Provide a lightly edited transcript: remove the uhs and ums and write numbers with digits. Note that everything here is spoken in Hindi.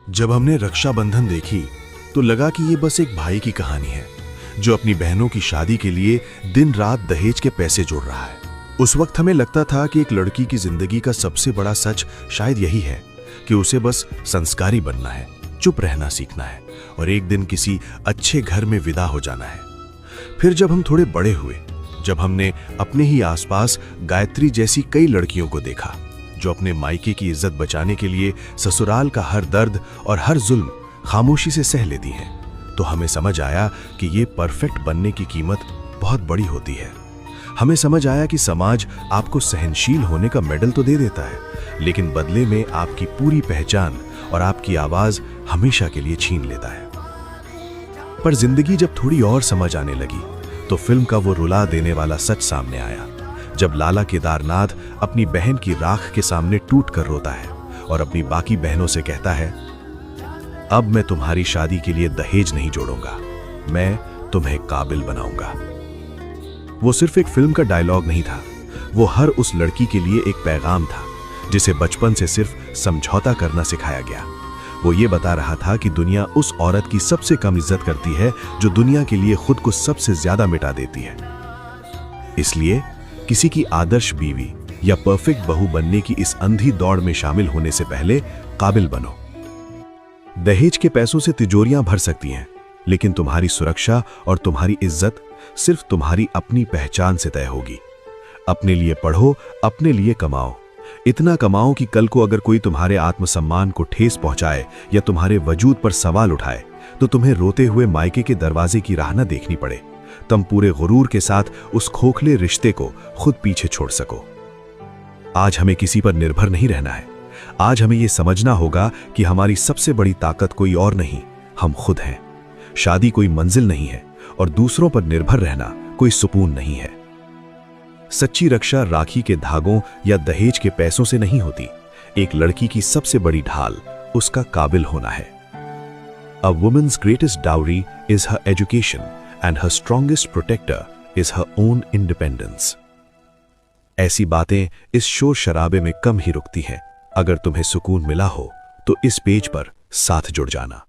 जब हमने रक्षाबंधन देखी तो लगा कि ये बस एक भाई की कहानी है जो अपनी बहनों की शादी के लिए दिन रात दहेज के पैसे जोड़ रहा है। उस वक्त हमें लगता था कि एक लड़की की जिंदगी का सबसे बड़ा सच शायद यही है कि उसे बस संस्कारी बनना है, चुप रहना सीखना है और एक दिन किसी अच्छे घर में विदा हो जाना है। फिर जब हम थोड़े बड़े हुए, जब हमने अपने ही आसपास गायत्री जैसी कई लड़कियों को देखा जो अपने मायके की इज्जत बचाने के लिए ससुराल का हर दर्द और हर जुल्म खामोशी से सह लेती हैं, तो हमें समझ आया कि ये परफेक्ट बनने की कीमत बहुत बड़ी होती है। हमें समझ आया कि समाज आपको सहनशील होने का मेडल तो दे देता है, लेकिन बदले में आपकी पूरी पहचान और आपकी आवाज हमेशा के लिए छीन लेता है। पर जिंदगी जब थोड़ी और समझ आने लगी तो फिल्म का वो रुला देने वाला सच सामने आया, जब लाला केदारनाथ अपनी बहन की राख के सामने टूट कर रोता है और अपनी बाकी बहनों से कहता है, अब मैं तुम्हारी शादी के लिए दहेज नहीं जोड़ूंगा, मैं तुम्हें काबिल बनाऊंगा। वो सिर्फ एक फिल्म का डायलॉग नहीं था, वो हर उस लड़की के लिए एक पैगाम था जिसे बचपन से सिर्फ समझौता करना सिखाया गया। वो ये बता रहा था कि दुनिया उस औरत की सबसे कम इज्जत करती है जो दुनिया के लिए खुद को सबसे ज्यादा मिटा देती है। इसलिए किसी की आदर्श बीवी या परफेक्ट बहू बनने की इस अंधी दौड़ में शामिल होने से पहले काबिल बनो। दहेज के पैसों से तिजोरियां भर सकती हैं, लेकिन तुम्हारी सुरक्षा और तुम्हारी इज्जत सिर्फ तुम्हारी अपनी पहचान से तय होगी। अपने लिए पढ़ो, अपने लिए कमाओ, इतना कमाओ कि कल को अगर कोई तुम्हारे आत्मसम्मान को ठेस पहुंचाए या तुम्हारे वजूद पर सवाल उठाए तो तुम्हें रोते हुए मायके के दरवाजे की राह न देखनी पड़े। तुम पूरे गुरूर के साथ उस खोखले रिश्ते को खुद पीछे छोड़ सको। आज हमें किसी पर निर्भर नहीं रहना है। आज हमें यह समझना होगा कि हमारी सबसे बड़ी ताकत कोई और नहीं, हम खुद हैं। शादी कोई मंजिल नहीं है और दूसरों पर निर्भर रहना कोई सुकून नहीं है। सच्ची रक्षा राखी के धागों या दहेज के पैसों से नहीं होती। एक लड़की की सबसे बड़ी ढाल उसका काबिल होना है। A woman's greatest dowry is her education and her strongest protector is her own independence. ऐसी बातें इस शोर शराबे में कम ही रुकती हैं। अगर तुम्हें सुकून मिला हो तो इस पेज पर साथ जुड़ जाना।